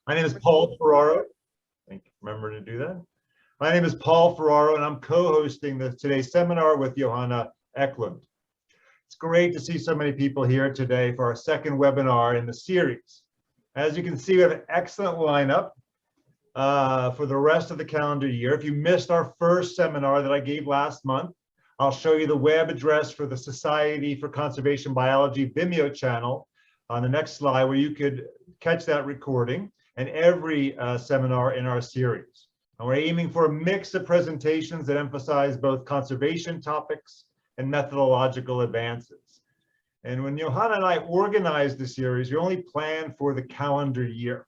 My name is Paul Ferraro. Remember to do that. My name is Paul Ferraro, and I'm co-hosting today's seminar with Johanna Eklund. It's great to see so many people here today for our second webinar in the series. As you can see, we have an excellent lineup for the rest of the calendar year. If you missed our first seminar that I gave last month, I'll show you the web address for the Society for Conservation Biology Vimeo channel on the next slide, where you could catch that recording and every seminar in our series. And we're aiming for a mix of presentations that emphasize both conservation topics and methodological advances. And when Johanna and I organized the series, we only planned for the calendar year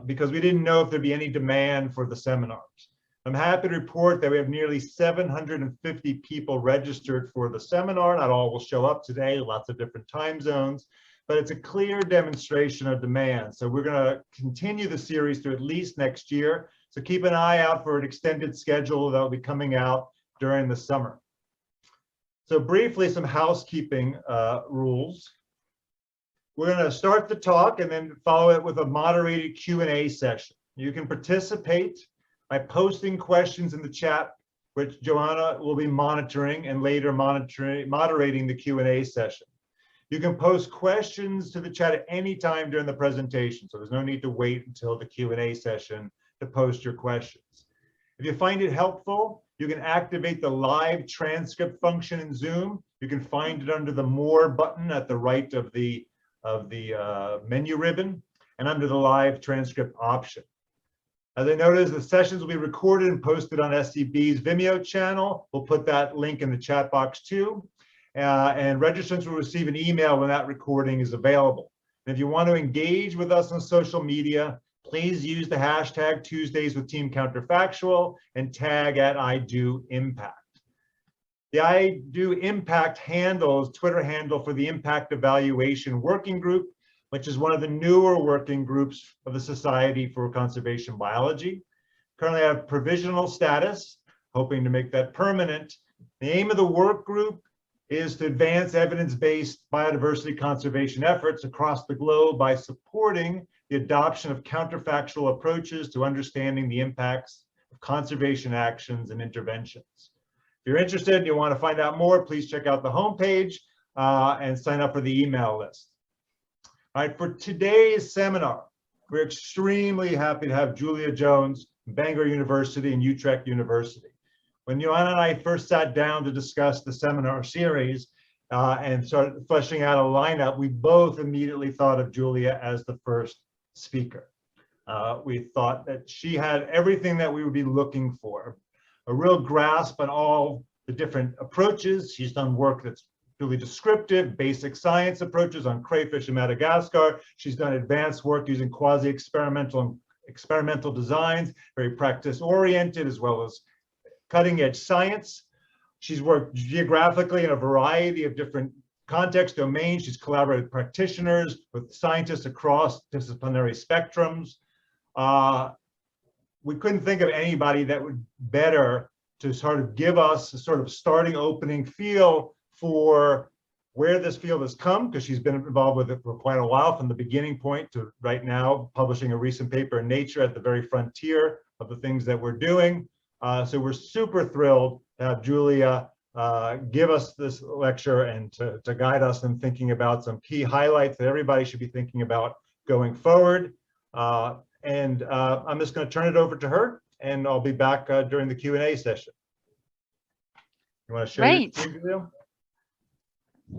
because we didn't know if there'd be any demand for the seminars. I'm happy to report that we have nearly 750 people registered for the seminar. Not all will show up today, lots of different time zones, but it's a clear demonstration of demand. So we're going to continue the series through at least next year. So keep an eye out for an extended schedule that will be coming out during the summer. So briefly, some housekeeping rules. We're going to start the talk and then follow it with a moderated Q&A session. You can participate by posting questions in the chat, which Johanna will be monitoring and later moderating the Q&A session. You can post questions to the chat at any time during the presentation, so there's no need to wait until the Q&A session to post your questions. If you find it helpful, you can activate the live transcript function in Zoom. You can find it under the More button at the right of the menu ribbon and under the live transcript option. As I noticed, the sessions will be recorded and posted on SCB's Vimeo channel. We'll put that link in the chat box too. And registrants will receive an email when that recording is available. And if you want to engage with us on social media, please use the hashtag Tuesdays with Team Counterfactual and tag at IDoImpact. The IDoImpact handle is Twitter handle for the Impact Evaluation Working Group, which is one of the newer working groups of the Society for Conservation Biology. Currently I have provisional status, hoping to make that permanent. The aim of the work group is to advance evidence-based biodiversity conservation efforts across the globe by supporting the adoption of counterfactual approaches to understanding the impacts of conservation actions and interventions. If you're interested and you want to find out more, please check out the homepage and sign up for the email list. All right, for today's seminar, we're extremely happy to have Julia Jones from Bangor University and Utrecht University. When Johanna and I first sat down to discuss the seminar series and started fleshing out a lineup, we both immediately thought of Julia as the first speaker. We thought that she had everything that we would be looking for, a real grasp on all the different approaches. She's done work that's really descriptive, basic science approaches on crayfish in Madagascar. She's done advanced work using quasi-experimental designs, very practice-oriented, as well as cutting-edge science. She's worked geographically in a variety of different context domains. She's collaborated with practitioners, with scientists across disciplinary spectrums. We couldn't think of anybody that would better to sort of give us a sort of starting opening feel for where this field has come, because she's been involved with it for quite a while, from the beginning point to right now, publishing a recent paper in Nature at the very frontier of the things that we're doing. So we're super thrilled to have Julia give us this lecture and to guide us in thinking about some key highlights that everybody should be thinking about going forward. I'm just going to turn it over to her, and I'll be back during the Q&A session. You want to share your screen, Julia?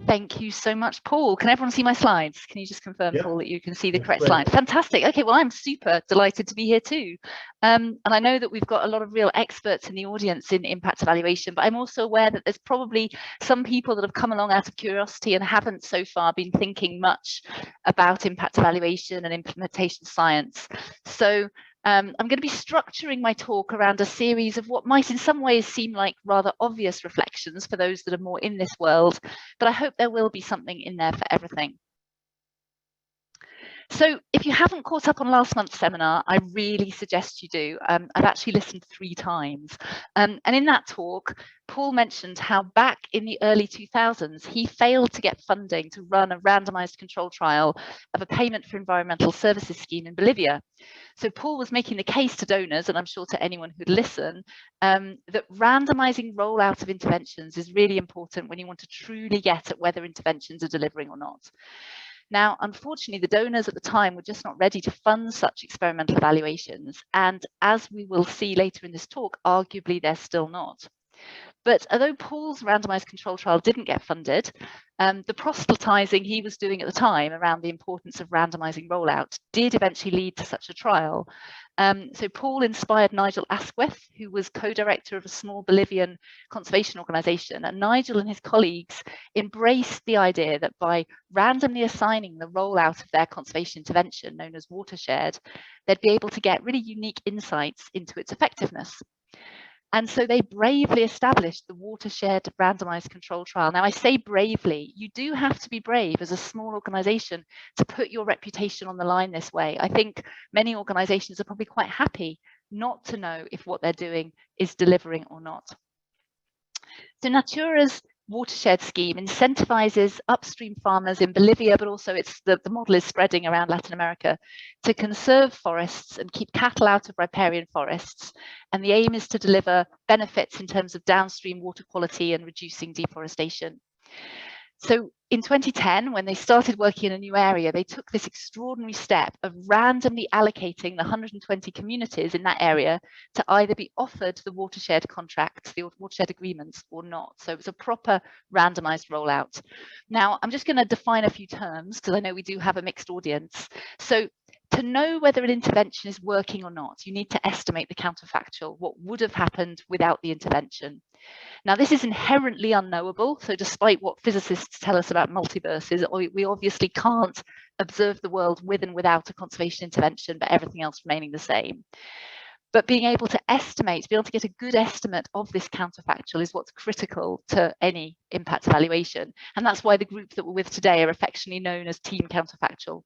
Thank you so much, Paul. Can everyone see my slides? Can you just confirm, Yep. Paul, that you can see the correct slides? Fantastic. Okay, well, I'm super delighted to be here too. And I know that we've got a lot of real experts in the audience in impact evaluation, but I'm also aware that there's probably some people that have come along out of curiosity and haven't so far been thinking much about impact evaluation and implementation science. So I'm going to be structuring my talk around a series of what might in some ways seem like rather obvious reflections for those that are more in this world, but I hope there will be something in there for everything. So if you haven't caught up on last month's seminar, I really suggest you do. I've actually listened 3 times. And in that talk, Paul mentioned how back in the early 2000s, he failed to get funding to run a randomized control trial of a payment for environmental services scheme in Bolivia. So Paul was making the case to donors, and I'm sure to anyone who'd listen, that randomizing rollout of interventions is really important when you want to truly get at whether interventions are delivering or not. Now, unfortunately, the donors at the time were just not ready to fund such experimental evaluations. And as we will see later in this talk, arguably they're still not. But although Paul's randomized control trial didn't get funded, the proselytizing he was doing at the time around the importance of randomizing rollout did eventually lead to such a trial. So Paul inspired Nigel Asquith, who was co-director of a small Bolivian conservation organization, and Nigel and his colleagues embraced the idea that by randomly assigning the rollout of their conservation intervention, known as Watershed, they'd be able to get really unique insights into its effectiveness. And so they bravely established the Watershed randomized control trial. Now, I say bravely, you do have to be brave as a small organization to put your reputation on the line this way. I think many organizations are probably quite happy not to know if what they're doing is delivering or not. So Natura's Watershed scheme incentivizes upstream farmers in Bolivia, but also the model is spreading around Latin America, to conserve forests and keep cattle out of riparian forests. And the aim is to deliver benefits in terms of downstream water quality and reducing deforestation. So in 2010, when they started working in a new area, they took this extraordinary step of randomly allocating the 120 communities in that area to either be offered the watershed contracts, the watershed agreements, or not. So it was a proper randomized rollout. Now, I'm just going to define a few terms because I know we do have a mixed audience. So to know whether an intervention is working or not, you need to estimate the counterfactual, what would have happened without the intervention. Now, this is inherently unknowable. So despite what physicists tell us about multiverses, we obviously can't observe the world with and without a conservation intervention, but everything else remaining the same. But being able to estimate, be able to get a good estimate of this counterfactual is what's critical to any impact evaluation. And that's why the group that we're with today are affectionately known as Team Counterfactual.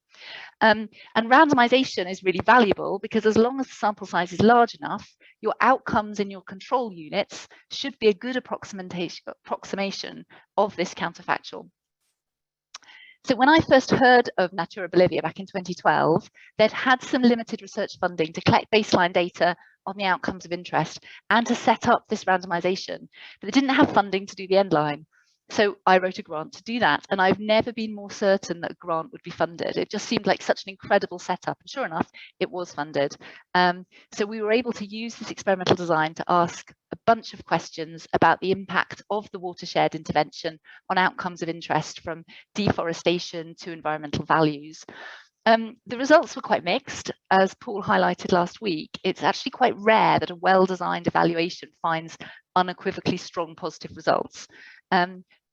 And randomization is really valuable because as long as the sample size is large enough, your outcomes in your control units should be a good approximation of this counterfactual. So when I first heard of Natura Bolivia back in 2012, they'd had some limited research funding to collect baseline data on the outcomes of interest and to set up this randomization, but they didn't have funding to do the end line. So I wrote a grant to do that, and I've never been more certain that a grant would be funded. It just seemed like such an incredible setup, and sure enough, it was funded. So we were able to use this experimental design to ask a bunch of questions about the impact of the watershed intervention on outcomes of interest, from deforestation to environmental values. The results were quite mixed. As Paul highlighted last week, it's actually quite rare that a well-designed evaluation finds unequivocally strong positive results.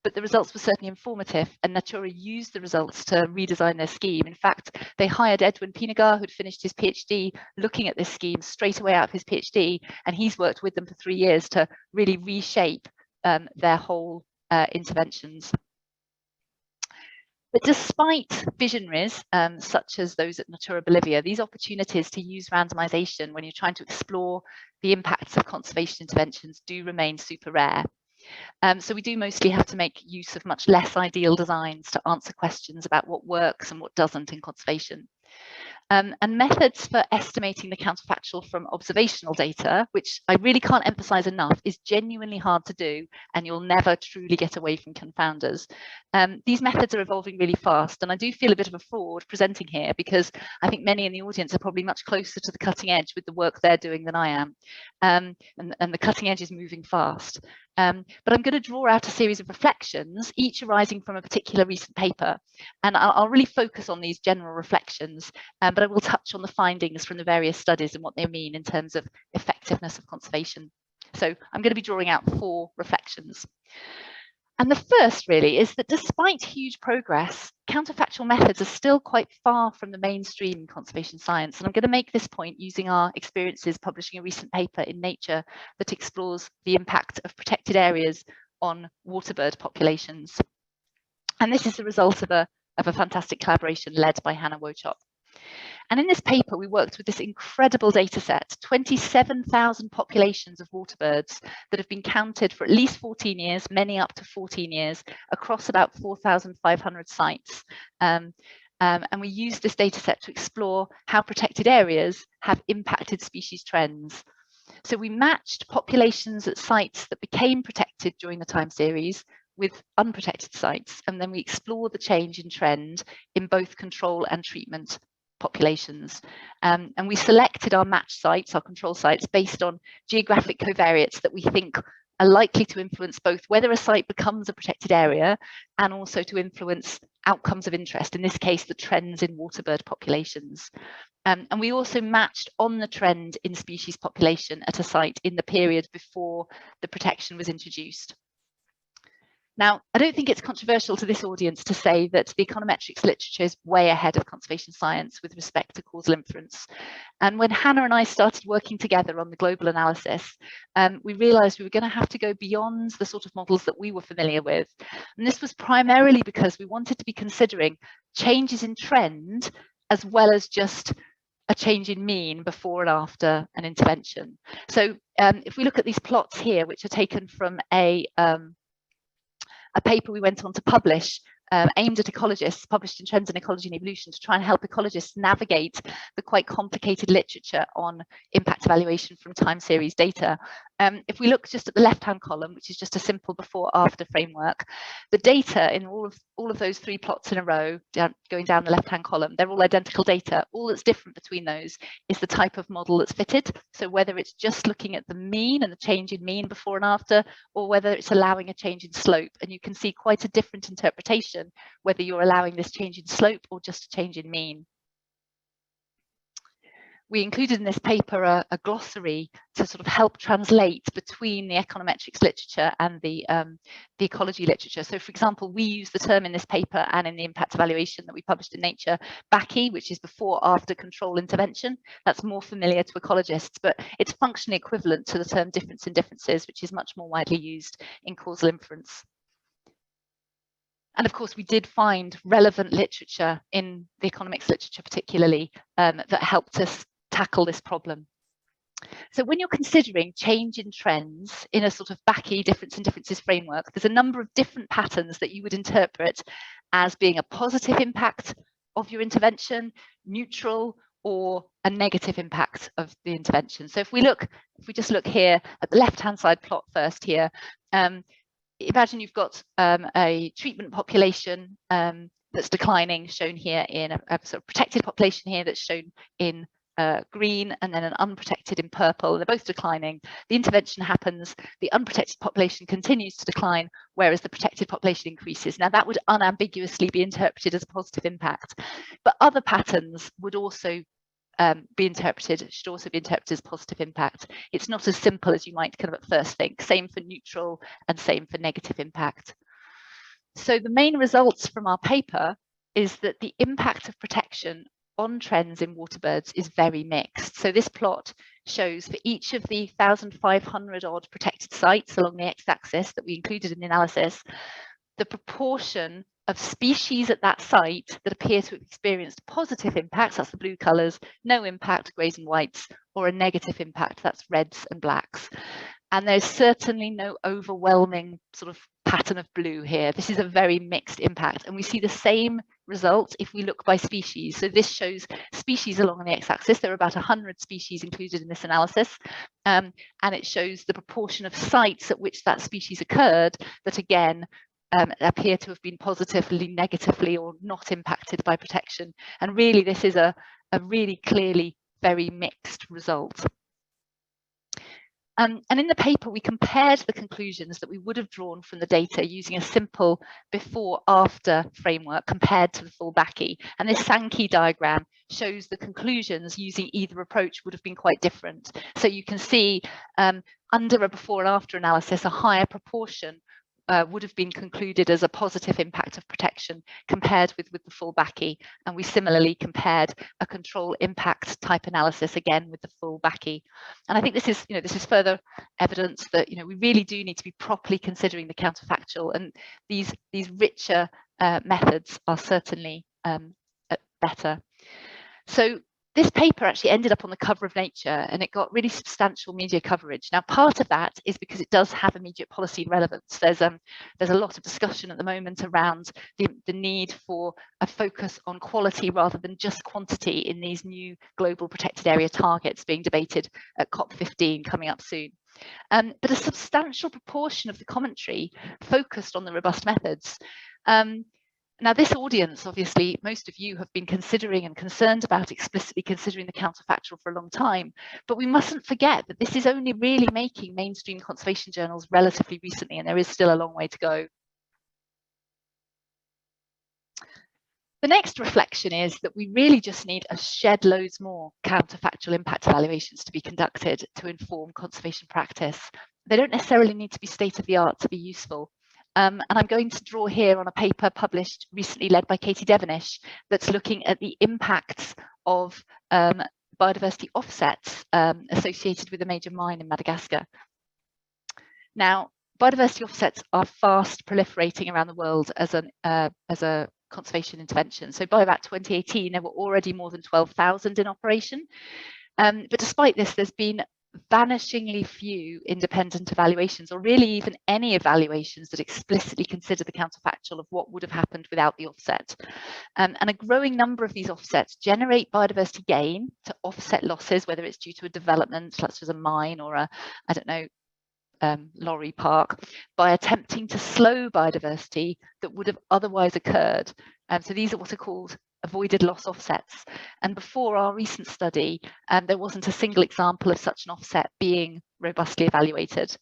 But the results were certainly informative, and Natura used the results to redesign their scheme. In fact, they hired Edwin Pinagar, who'd finished his PhD looking at this scheme straight away out of his PhD, and he's worked with them for 3 years to really reshape their whole interventions. But despite visionaries such as those at Natura Bolivia, these opportunities to use randomization when you're trying to explore the impacts of conservation interventions do remain super rare. So we do mostly have to make use of much less ideal designs to answer questions about what works and what doesn't in conservation. And methods for estimating the counterfactual from observational data, which I really can't emphasize enough, is genuinely hard to do, and you'll never truly get away from confounders. These methods are evolving really fast, and I do feel a bit of a fraud presenting here because I think many in the audience are probably much closer to the cutting edge with the work they're doing than I am, and the cutting edge is moving fast. But I'm going to draw out a series of reflections, each arising from a particular recent paper, and I'll really focus on these general reflections, but I will touch on the findings from the various studies and what they mean in terms of effectiveness of conservation. So I'm going to be drawing out 4 reflections. And the first really is that despite huge progress, counterfactual methods are still quite far from the mainstream in conservation science. And I'm going to make this point using our experiences publishing a recent paper in Nature that explores the impact of protected areas on waterbird populations. And this is the result of a fantastic collaboration led by Hannah Wochop. And in this paper, we worked with this incredible data set, 27,000 populations of water birds that have been counted for at least 14 years, many up to 14 years, across about 4,500 sites. And we used this data set to explore how protected areas have impacted species trends. So we matched populations at sites that became protected during the time series with unprotected sites, and then we explored the change in trend in both control and treatment populations. And we selected our match sites, our control sites, based on geographic covariates that we think are likely to influence both whether a site becomes a protected area and also to influence outcomes of interest, in this case, the trends in waterbird populations. And we also matched on the trend in species population at a site in the period before the protection was introduced. Now, I don't think it's controversial to this audience to say that the econometrics literature is way ahead of conservation science with respect to causal inference. And when Hannah and I started working together on the global analysis, we realized we were going to have to go beyond the sort of models that we were familiar with. And this was primarily because we wanted to be considering changes in trend as well as just a change in mean before and after an intervention. So if we look at these plots here, which are taken from a paper we went on to publish aimed at ecologists, published in Trends in Ecology and Evolution, to try and help ecologists navigate the quite complicated literature on impact evaluation from time series data. If we look just at the left-hand column, which is just a simple before-after framework, the data in all of those three plots in a row, going down the left-hand column, they're all identical data. All that's different between those is the type of model that's fitted. So whether it's just looking at the mean and the change in mean before and after, or whether it's allowing a change in slope. And you can see quite a different interpretation whether you're allowing this change in slope or just a change in mean. We included in this paper a glossary to sort of help translate between the econometrics literature and the ecology literature. So, for example, we use the term in this paper and in the impact evaluation that we published in Nature, BACI, which is before after control intervention. That's more familiar to ecologists, but it's functionally equivalent to the term difference in differences, which is much more widely used in causal inference. And of course, we did find relevant literature in the economics literature, particularly, that helped us tackle this problem. So when you're considering change in trends in a sort of BACI difference in differences framework, there's a number of different patterns that you would interpret as being a positive impact of your intervention, neutral, or a negative impact of the intervention. So if we just look here at the left-hand side plot first here, imagine you've got a treatment population that's declining, shown here in a sort of protected population here that's shown in green, and then an unprotected in purple. They're both declining. The intervention happens, the unprotected population continues to decline, whereas the protected population increases. Now that would unambiguously be interpreted as a positive impact, but other patterns would also should also be interpreted as positive impact. It's not as simple as you might kind of at first think. Same for neutral and same for negative impact. So the main results from our paper is that the impact of protection on trends in waterbirds is very mixed. So this plot shows for each of the 1,500 odd protected sites along the x-axis that we included in the analysis, the proportion of species at that site that appear to have experienced positive impacts, that's the blue colours, no impact, greys and whites, or a negative impact, that's reds and blacks. And there's certainly no overwhelming sort of pattern of blue here. This is a very mixed impact, and we see the same result if we look by species. So this shows species along the x-axis. There are about 100 species included in this analysis, and it shows the proportion of sites at which that species occurred that again appear to have been positively, negatively, or not impacted by protection. And really, this is a really clearly very mixed result. And in the paper, we compared the conclusions that we would have drawn from the data using a simple before-after framework compared to the full BACI. And this Sankey diagram shows the conclusions using either approach would have been quite different. So you can see under a before and after analysis, a higher proportion would have been concluded as a positive impact of protection compared with the full BACI. And we similarly compared a control impact type analysis again with the full BACI. And I think this is further evidence that we really do need to be properly considering the counterfactual, and these richer methods are certainly better. So this paper actually ended up on the cover of Nature, and it got really substantial media coverage. Now, part of that is because it does have immediate policy relevance. There's a lot of discussion at the moment around the need for a focus on quality rather than just quantity in these new global protected area targets being debated at COP15 coming up soon. But a substantial proportion of the commentary focused on the robust methods. Now, this audience, obviously, most of you have been considering and concerned about explicitly considering the counterfactual for a long time, but we mustn't forget that this is only really making mainstream conservation journals relatively recently, and there is still a long way to go. The next reflection is that we really just need a shed loads more counterfactual impact evaluations to be conducted to inform conservation practice. They don't necessarily need to be state of the art to be useful. And I'm going to draw here on a paper published recently led by Katie Devenish that's looking at the impacts of biodiversity offsets associated with a major mine in Madagascar. Now, biodiversity offsets are fast proliferating around the world as a conservation intervention. So by about 2018, there were already more than 12,000 in operation. But despite this, there's been vanishingly few independent evaluations, or really even any evaluations that explicitly consider the counterfactual of what would have happened without the offset. And a growing number of these offsets generate biodiversity gain to offset losses, whether it's due to a development, such as a mine or a, I don't know, lorry park, by attempting to slow biodiversity that would have otherwise occurred. So these are what are called avoided loss offsets. And before our recent study, there wasn't a single example of such an offset being robustly evaluated.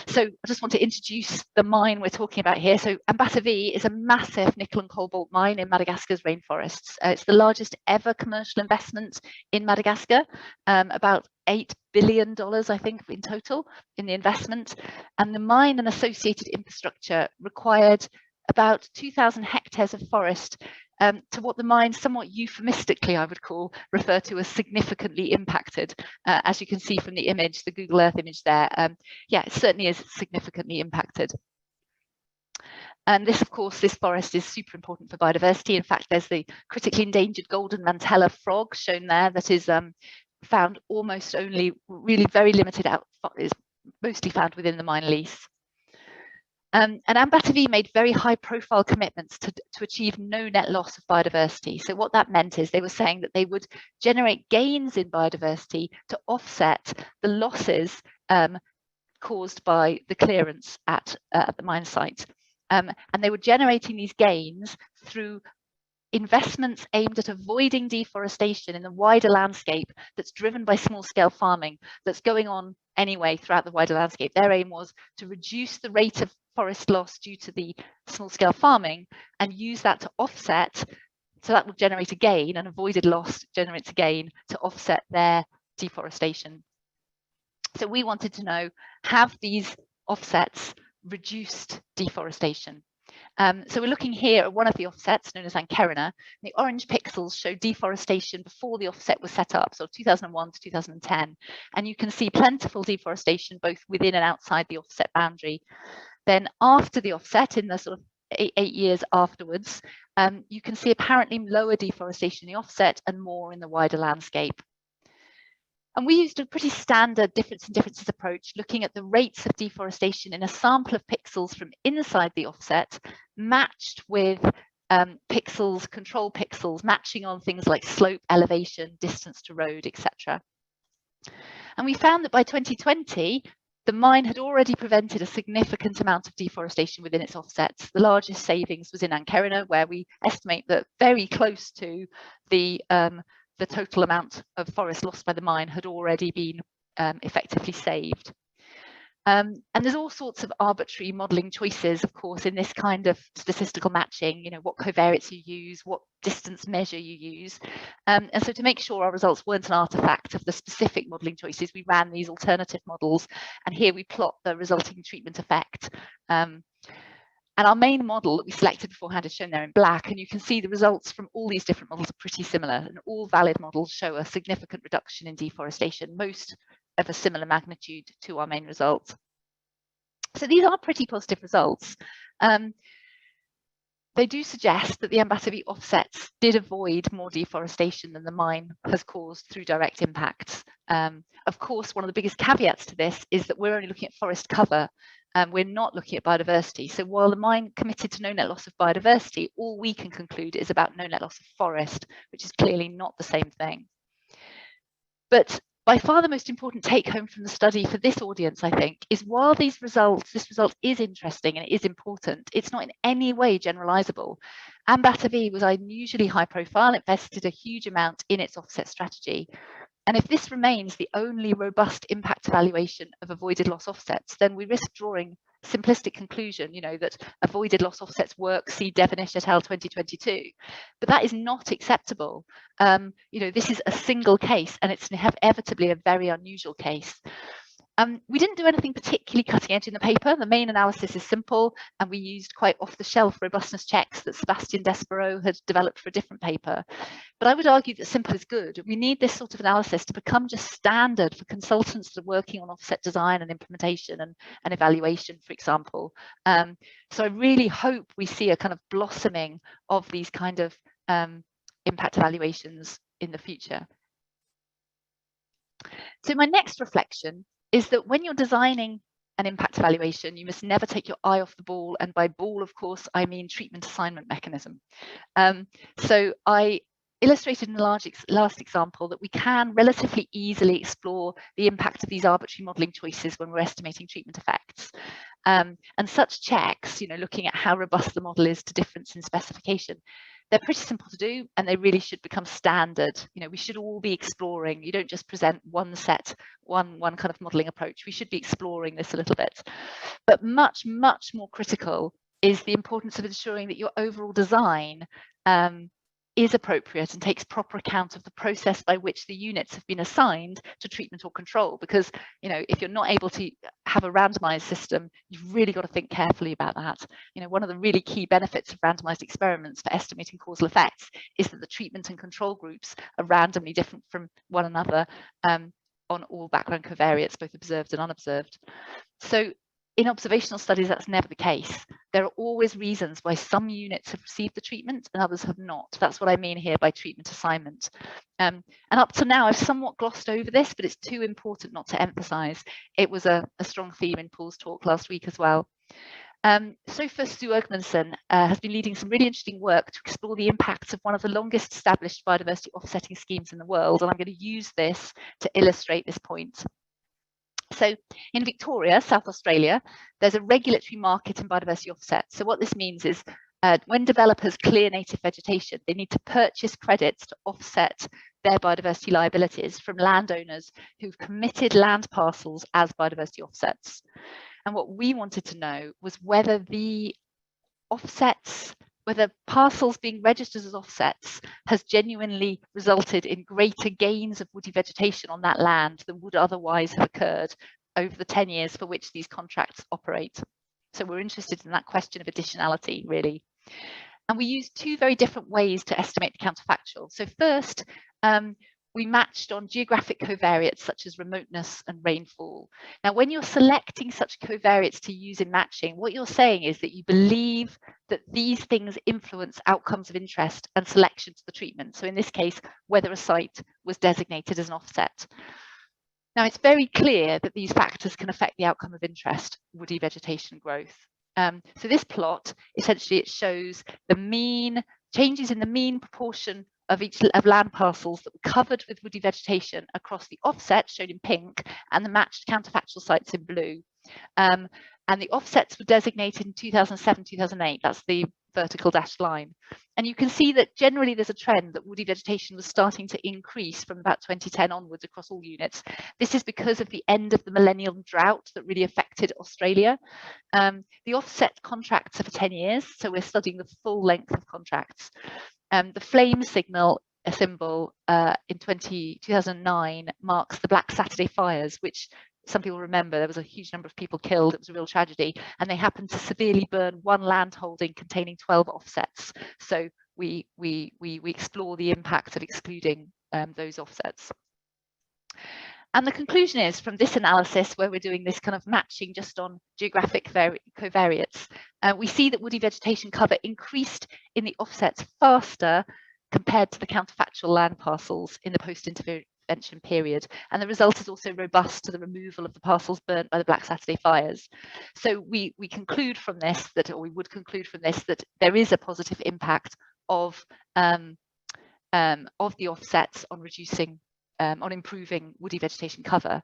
So I just want to introduce the mine we're talking about here. So Ambatavi is a massive nickel and cobalt mine in Madagascar's rainforests. It's the largest ever commercial investment in Madagascar, about $8 billion, I think, in total in the investment. And the mine and associated infrastructure required about 2,000 hectares of forest to what the mine, somewhat euphemistically, I would refer to as significantly impacted. As you can see from the image, the Google Earth image there, yeah, it certainly is significantly impacted. And this, of course, this forest is super important for biodiversity. In fact, there's the critically endangered golden mantella frog shown there that is found almost only, really very limited out, is mostly found within the mine lease. And Ambatavi made very high profile commitments to achieve no net loss of biodiversity. So what that meant is they were saying that they would generate gains in biodiversity to offset the losses caused by the clearance at the mine site. And they were generating these gains through investments aimed at avoiding deforestation in the wider landscape that's driven by small-scale farming that's going on anyway throughout the wider landscape. Their aim was to reduce the rate of forest loss due to the small-scale farming and use that to offset, so that will generate a gain, and avoided loss generates a gain to offset their deforestation. So we wanted to know, have these offsets reduced deforestation? So we're looking here at one of the offsets known as Ankerina. The orange pixels show deforestation before the offset was set up, so 2001 to 2010. And you can see plentiful deforestation both within and outside the offset boundary. Then after the offset, in the sort of eight years afterwards, you can see apparently lower deforestation in the offset and more in the wider landscape. And we used a pretty standard difference in differences approach, looking at the rates of deforestation in a sample of pixels from inside the offset, matched with pixels, control pixels, matching on things like slope, elevation, distance to road, etc. And we found that by 2020, the mine had already prevented a significant amount of deforestation within its offsets. The largest savings was in Ankerina, where we estimate that very close to the total amount of forest lost by the mine had already been effectively saved. And there's all sorts of arbitrary modelling choices, of course, in this kind of statistical matching, you know, what covariates you use, what distance measure you use. And so to make sure our results weren't an artifact of the specific modelling choices, we ran these alternative models. And here we plot the resulting treatment effect. And our main model that we selected beforehand is shown there in black, and you can see the results from all these different models are pretty similar, and all valid models show a significant reduction in deforestation, most of a similar magnitude to our main results. So these are pretty positive results. they do suggest that the Ambatovi offsets did avoid more deforestation than the mine has caused through direct impacts. Of course, one of the biggest caveats to this is that we're only looking at forest cover. We're not looking at biodiversity. So while the mine committed to no net loss of biodiversity, all we can conclude is about no net loss of forest, which is clearly not the same thing. But by far the most important take home from the study for this audience, I think, is while this result is interesting and it is important, it's not in any way generalizable. Ambatovi was unusually high profile, invested a huge amount in its offset strategy. And if this remains the only robust impact evaluation of avoided loss offsets, then we risk drawing simplistic conclusion, that avoided loss offsets work, see Devonish et al. 2022. But that is not acceptable. This is a single case, and it's inevitably a very unusual case. We didn't do anything particularly cutting edge in the paper. The main analysis is simple, and we used quite off-the-shelf robustness checks that Sebastian Despereaux had developed for a different paper. But I would argue that simple is good. We need this sort of analysis to become just standard for consultants that are working on offset design and implementation and evaluation, for example. So I really hope we see a kind of blossoming of these kind of impact evaluations in the future. So my next reflection is that when you're designing an impact evaluation, you must never take your eye off the ball. And by ball, of course, I mean treatment assignment mechanism. So I illustrated in the last example that we can relatively easily explore the impact of these arbitrary modelling choices when we're estimating treatment effects. And such checks, looking at how robust the model is to difference in specification, they're pretty simple to do, and they really should become standard. We should all be exploring. You don't just present one set, one kind of modelling approach. We should be exploring this a little bit. But much, much more critical is the importance of ensuring that your overall design is appropriate and takes proper account of the process by which the units have been assigned to treatment or control. Because, if you're not able to have a randomized system, you've really got to think carefully about that. One of the really key benefits of randomized experiments for estimating causal effects is that the treatment and control groups are randomly different from one another on all background covariates, both observed and unobserved. So in observational studies, that's never the case. There are always reasons why some units have received the treatment and others have not. That's what I mean here by treatment assignment. And up to now, I've somewhat glossed over this, but it's too important not to emphasize. It was a strong theme in Paul's talk last week as well. Sofa Stuurgmansen has been leading some really interesting work to explore the impacts of one of the longest established biodiversity offsetting schemes in the world. And I'm going to use this to illustrate this point. So in Victoria, South Australia, there's a regulatory market in biodiversity offsets. So what this means is when developers clear native vegetation, they need to purchase credits to offset their biodiversity liabilities from landowners who've committed land parcels as biodiversity offsets. And what we wanted to know was whether the offsets, whether parcels being registered as offsets has genuinely resulted in greater gains of woody vegetation on that land than would otherwise have occurred over the 10 years for which these contracts operate. So we're interested in that question of additionality, really. And we used two very different ways to estimate the counterfactual. So first, we matched on geographic covariates such as remoteness and rainfall. Now, when you're selecting such covariates to use in matching, what you're saying is that you believe that these things influence outcomes of interest and selection to the treatment. So in this case, whether a site was designated as an offset. Now, it's very clear that these factors can affect the outcome of interest, woody vegetation growth. So this plot, essentially, it shows the mean changes in the mean proportion of land parcels that were covered with woody vegetation across the offset, shown in pink, and the matched counterfactual sites in blue. And the offsets were designated in 2007, 2008. That's the vertical dashed line. And you can see that generally there's a trend that woody vegetation was starting to increase from about 2010 onwards across all units. This is because of the end of the millennium drought that really affected Australia. The offset contracts are for 10 years, so we're studying the full length of contracts. The flame signal symbol in 2009 marks the Black Saturday fires, which some people remember. There was a huge number of people killed. It was a real tragedy, and they happened to severely burn one land holding containing 12 offsets. So we explore the impact of excluding those offsets. And the conclusion is from this analysis, where we're doing this kind of matching just on geographic covariates, we see that woody vegetation cover increased in the offsets faster compared to the counterfactual land parcels in the post-intervention period. And the result is also robust to the removal of the parcels burnt by the Black Saturday fires. So we conclude from this that, or we would conclude from this, that there is a positive impact of the offsets on reducing, on improving woody vegetation cover.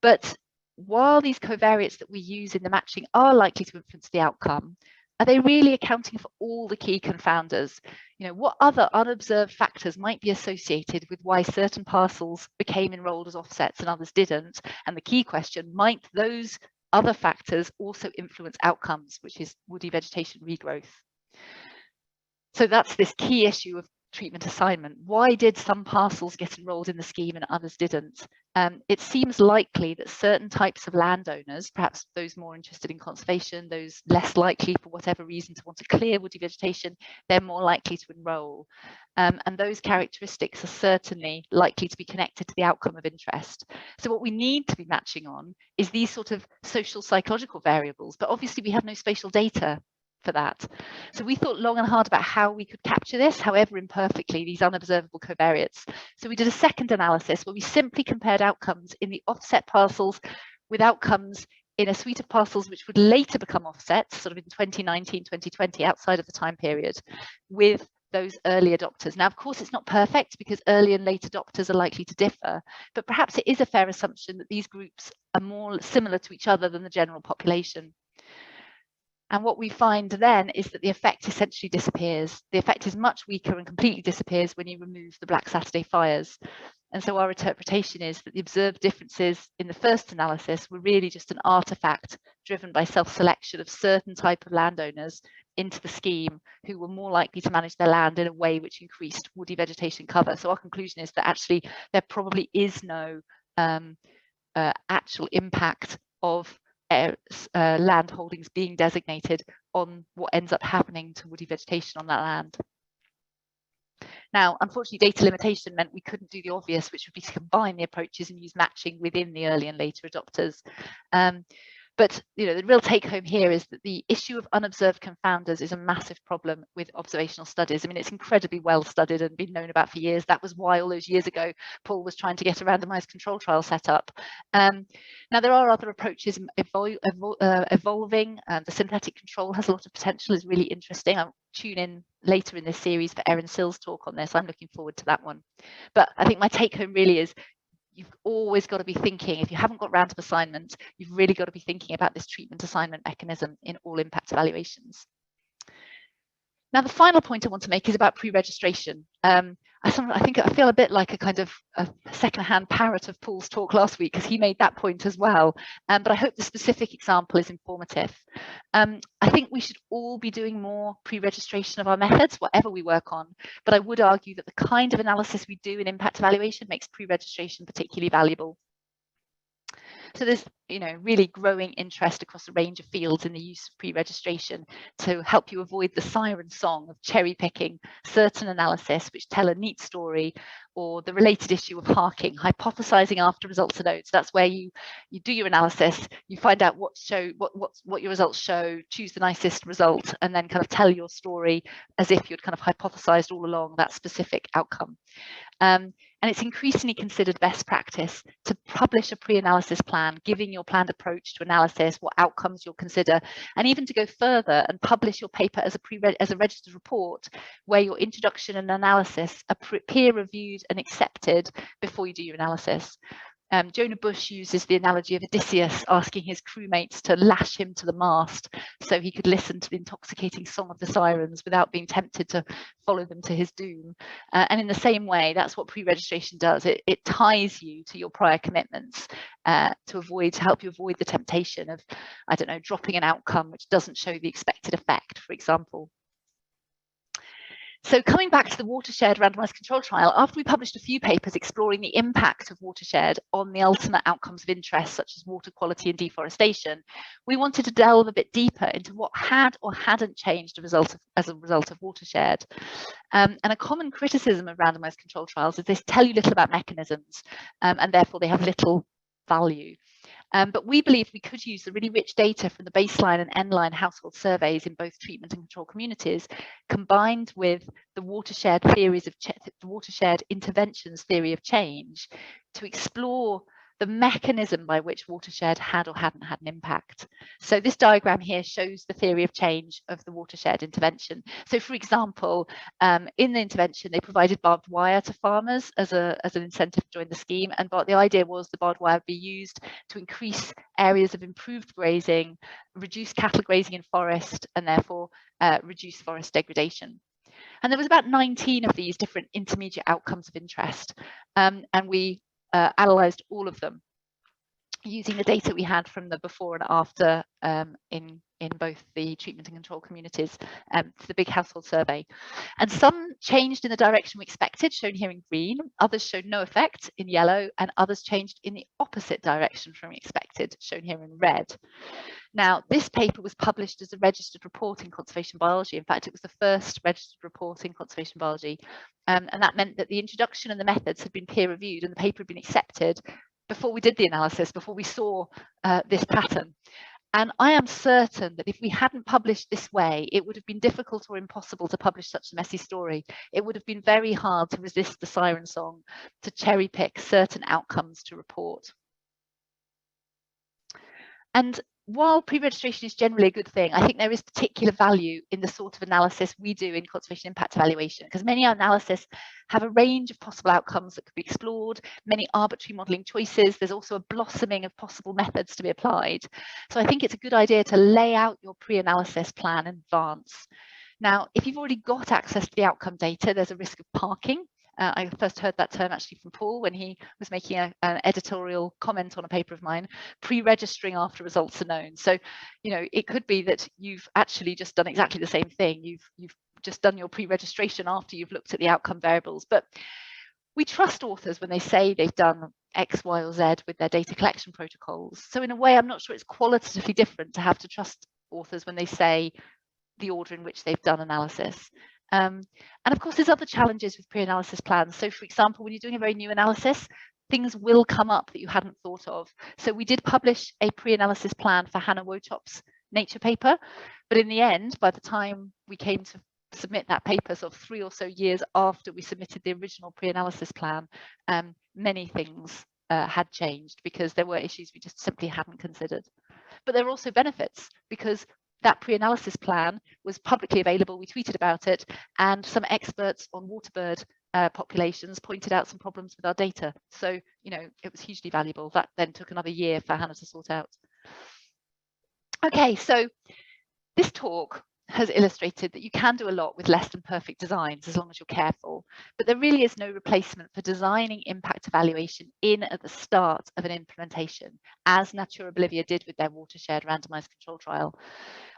But while these covariates that we use in the matching are likely to influence the outcome, are they really accounting for all the key confounders? You know, what other unobserved factors might be associated with why certain parcels became enrolled as offsets and others didn't? And the key question, might those other factors also influence outcomes, which is woody vegetation regrowth? So that's this key issue of treatment assignment. Why did some parcels get enrolled in the scheme and others didn't? It seems likely that certain types of landowners, perhaps those more interested in conservation, those less likely for whatever reason to want to clear woody vegetation, they're more likely to enroll. And those characteristics are certainly likely to be connected to the outcome of interest. So what we need to be matching on is these sort of social psychological variables, but obviously we have no spatial data for that. So we thought long and hard about how we could capture this, however imperfectly, these unobservable covariates. So we did a second analysis where we simply compared outcomes in the offset parcels with outcomes in a suite of parcels which would later become offsets, sort of in 2019, 2020, outside of the time period, with those early adopters. Now, of course, it's not perfect because early and late adopters are likely to differ, but perhaps it is a fair assumption that these groups are more similar to each other than the general population. And what we find then is that the effect essentially disappears. The effect is much weaker and completely disappears when you remove the Black Saturday fires. And so our interpretation is that the observed differences in the first analysis were really just an artifact driven by self-selection of certain type of landowners into the scheme who were more likely to manage their land in a way which increased woody vegetation cover. So our conclusion is that actually there probably is no actual impact of land holdings being designated on what ends up happening to woody vegetation on that land. Now, unfortunately, data limitation meant we couldn't do the obvious, which would be to combine the approaches and use matching within the early and later adopters. But you know, the real take home here is that the issue of unobserved confounders is a massive problem with observational studies. I mean, it's incredibly well studied and been known about for years. That was why all those years ago, Paul was trying to get a randomized control trial set up. Now, there are other approaches evolving. The synthetic control has a lot of potential, is really interesting. I'll tune in later in this series for Erin Sill's talk on this. I'm looking forward to that one. But I think my take home really is you've always got to be thinking, if you haven't got random assignment, you've really got to be thinking about this treatment assignment mechanism in all impact evaluations. Now, the final point I want to make is about pre-registration. I feel a bit like a kind of a second-hand parrot of Paul's talk last week because he made that point as well. But I hope the specific example is informative. I think we should all be doing more pre-registration of our methods, whatever we work on. But I would argue that the kind of analysis we do in impact evaluation makes pre-registration particularly valuable. So there's, you know, really growing interest across a range of fields in the use of pre-registration to help you avoid the siren song of cherry picking certain analysis which tell a neat story, or the related issue of harking, hypothesizing after results are known. So that's where you do your analysis, you find out what your results show, choose the nicest result, and then kind of tell your story as if you'd kind of hypothesized all along that specific outcome. And it's increasingly considered best practice to publish a pre-analysis plan, giving your planned approach to analysis, what outcomes you'll consider, and even to go further and publish your paper as a registered report where your introduction and analysis are peer-reviewed and accepted before you do your analysis. Jonah Bush uses the analogy of Odysseus asking his crewmates to lash him to the mast so he could listen to the intoxicating song of the sirens without being tempted to follow them to his doom. And in the same way, that's what pre-registration does. It ties you to your prior commitments to help you avoid the temptation of, I don't know, dropping an outcome which doesn't show the expected effect, for example. So coming back to the watershed randomized control trial, after we published a few papers exploring the impact of watershed on the ultimate outcomes of interest, such as water quality and deforestation, we wanted to delve a bit deeper into what had or hadn't changed as a result of watershed. And a common criticism of randomized control trials is they tell you little about mechanisms, and therefore they have little value. But we believe we could use the really rich data from the baseline and end-line household surveys in both treatment and control communities, combined with the watershed theories of the watershed interventions theory of change, to explore the mechanism by which watershed had or hadn't had an impact. So this diagram here shows the theory of change of the watershed intervention. So for example, in the intervention, they provided barbed wire to farmers as an incentive to join the scheme. And the idea was the barbed wire would be used to increase areas of improved grazing, reduce cattle grazing in forest, and therefore reduce forest degradation. And there was about 19 of these different intermediate outcomes of interest. And we analysed all of them using the data we had from the before and after in both the treatment and control communities for the big household survey. And some changed in the direction we expected, shown here in green, others showed no effect in yellow, and others changed in the opposite direction from expected, shown here in red. Now, this paper was published as a registered report in conservation biology. In fact, it was the first registered report in conservation biology. And that meant that the introduction and the methods had been peer reviewed and the paper had been accepted before we did the analysis, before we saw this pattern. And I am certain that if we hadn't published this way, it would have been difficult or impossible to publish such a messy story. It would have been very hard to resist the siren song, to cherry pick certain outcomes to report. And while pre-registration is generally a good thing, I think there is particular value in the sort of analysis we do in conservation impact evaluation, because many analyses have a range of possible outcomes that could be explored, many arbitrary modelling choices. There's also a blossoming of possible methods to be applied. So I think it's a good idea to lay out your pre-analysis plan in advance. Now, if you've already got access to the outcome data, there's a risk of parking. I first heard that term actually from Paul when he was making an editorial comment on a paper of mine, pre-registering after results are known. So, you know, it could be that you've actually just done exactly the same thing. You've just done your pre-registration after you've looked at the outcome variables. But we trust authors when they say they've done X, Y, or Z with their data collection protocols. So in a way, I'm not sure it's qualitatively different to have to trust authors when they say the order in which they've done analysis. And of course, there's other challenges with pre-analysis plans. So for example, when you're doing a very new analysis, things will come up that you hadn't thought of. So we did publish a pre-analysis plan for Hannah Wotop's Nature paper, but in the end, by the time we came to submit that paper, sort of 3 or so years after we submitted the original pre-analysis plan, many things had changed because there were issues we just simply hadn't considered. But there are also benefits, because that pre-analysis plan was publicly available. We tweeted about it, and some experts on waterbird populations pointed out some problems with our data. So, you know, it was hugely valuable. That then took another year for Hannah to sort out. Okay, so this talk has illustrated that you can do a lot with less than perfect designs as long as you're careful, but there really is no replacement for designing impact evaluation in at the start of an implementation, as Natura Bolivia did with their watershed randomized control trial.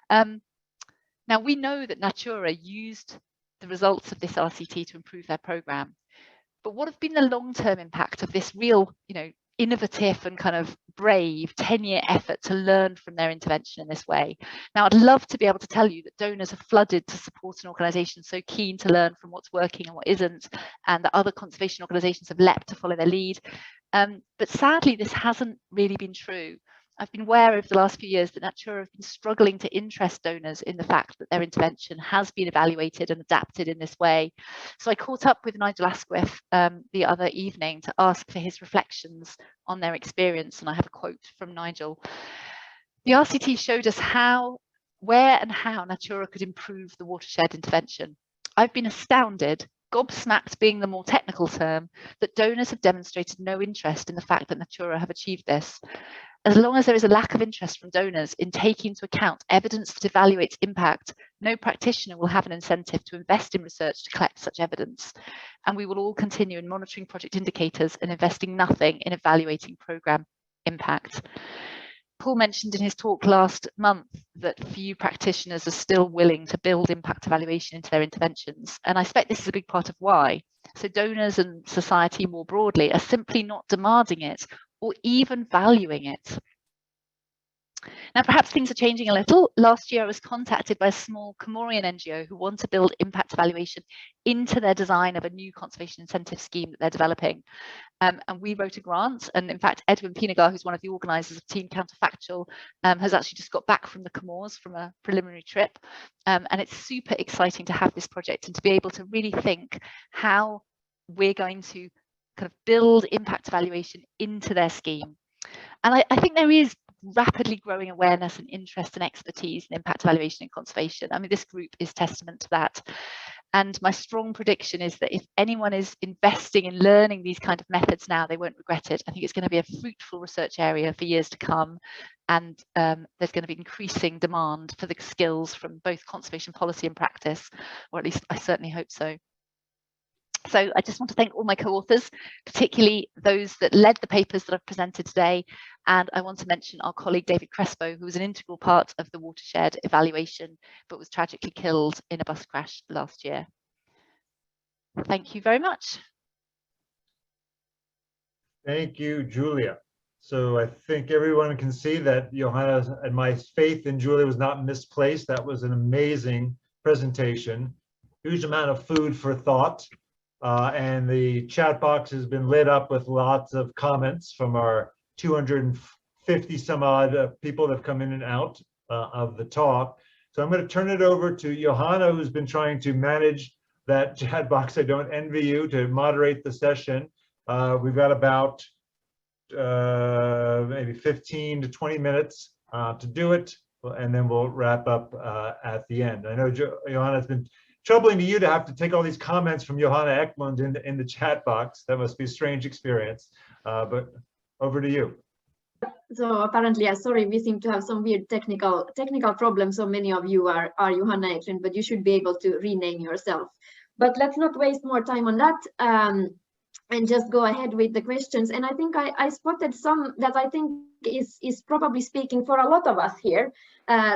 Now, we know that Natura used the results of this RCT to improve their program, but what have been the long-term impact of this real, you know, innovative and kind of brave 10-year effort to learn from their intervention in this way? Now, I'd love to be able to tell you that donors have flooded to support an organisation so keen to learn from what's working and what isn't, and that other conservation organisations have leapt to follow their lead. But sadly, this hasn't really been true. I've been aware over the last few years that Natura have been struggling to interest donors in the fact that their intervention has been evaluated and adapted in this way. So I caught up with Nigel Asquith the other evening to ask for his reflections on their experience, and I have a quote from Nigel. The RCT showed us where and how Natura could improve the watershed intervention. I've been astounded, gobsmacked being the more technical term, that donors have demonstrated no interest in the fact that Natura have achieved this. As long as there is a lack of interest from donors in taking into account evidence that evaluates impact, no practitioner will have an incentive to invest in research to collect such evidence. And we will all continue in monitoring project indicators and investing nothing in evaluating programme impact. Paul mentioned in his talk last month that few practitioners are still willing to build impact evaluation into their interventions. And I suspect this is a big part of why. So donors and society more broadly are simply not demanding it or even valuing it. Now, perhaps things are changing a little. Last year, I was contacted by a small Comorian NGO who want to build impact evaluation into their design of a new conservation incentive scheme that they're developing. And we wrote a grant. And in fact, Edwin Pinagar, who's one of the organisers of Team Counterfactual, has actually just got back from the Comores from a preliminary trip. And it's super exciting to have this project and to be able to really think how we're going to kind of build impact evaluation into their scheme. And I think there is rapidly growing awareness and interest and expertise in impact evaluation and conservation. I mean, this group is testament to that. And my strong prediction is that if anyone is investing in learning these kind of methods now, they won't regret it. I think it's going to be a fruitful research area for years to come. And there's going to be increasing demand for the skills from both conservation policy and practice, or at least I certainly hope so. So I just want to thank all my co-authors, particularly those that led the papers that I've presented today. And I want to mention our colleague David Crespo, who was an integral part of the watershed evaluation, but was tragically killed in a bus crash last year. Thank you very much. Thank you, Julia. So I think everyone can see that Johanna and my faith in Julia was not misplaced. That was an amazing presentation, huge amount of food for thought. And the chat box has been lit up with lots of comments from our 250 some odd people that have come in and out of the talk. So I'm going to turn it over to Johanna, who's been trying to manage that chat box. I don't envy you, to moderate the session. We've got about maybe 15 to 20 minutes to do it, and then we'll wrap up at the end. I know Johanna's been troubling to you to have to take all these comments from Johanna Eklund in the chat box. That must be a strange experience, but over to you. So apparently, sorry, we seem to have some weird technical problems. So many of you are Johanna Eklund, but you should be able to rename yourself. But let's not waste more time on that and just go ahead with the questions. And I think I spotted some that I think is probably speaking for a lot of us here.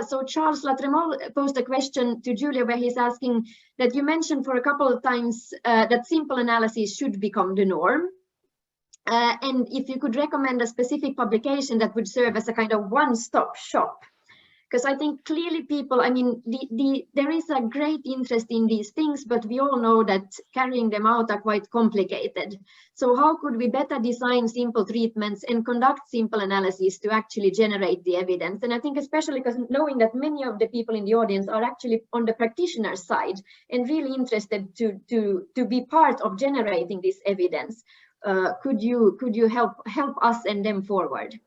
So Charles Latremol posed a question to Julia where he's asking that you mentioned for a couple of times that simple analysis should become the norm. And if you could recommend a specific publication that would serve as a kind of one-stop shop. Because I think clearly people, I mean, there is a great interest in these things, but we all know that carrying them out are quite complicated. So how could we better design simple treatments and conduct simple analysis to actually generate the evidence? And I think especially because knowing that many of the people in the audience are actually on the practitioner side and really interested to be part of generating this evidence, could you help us and them forward?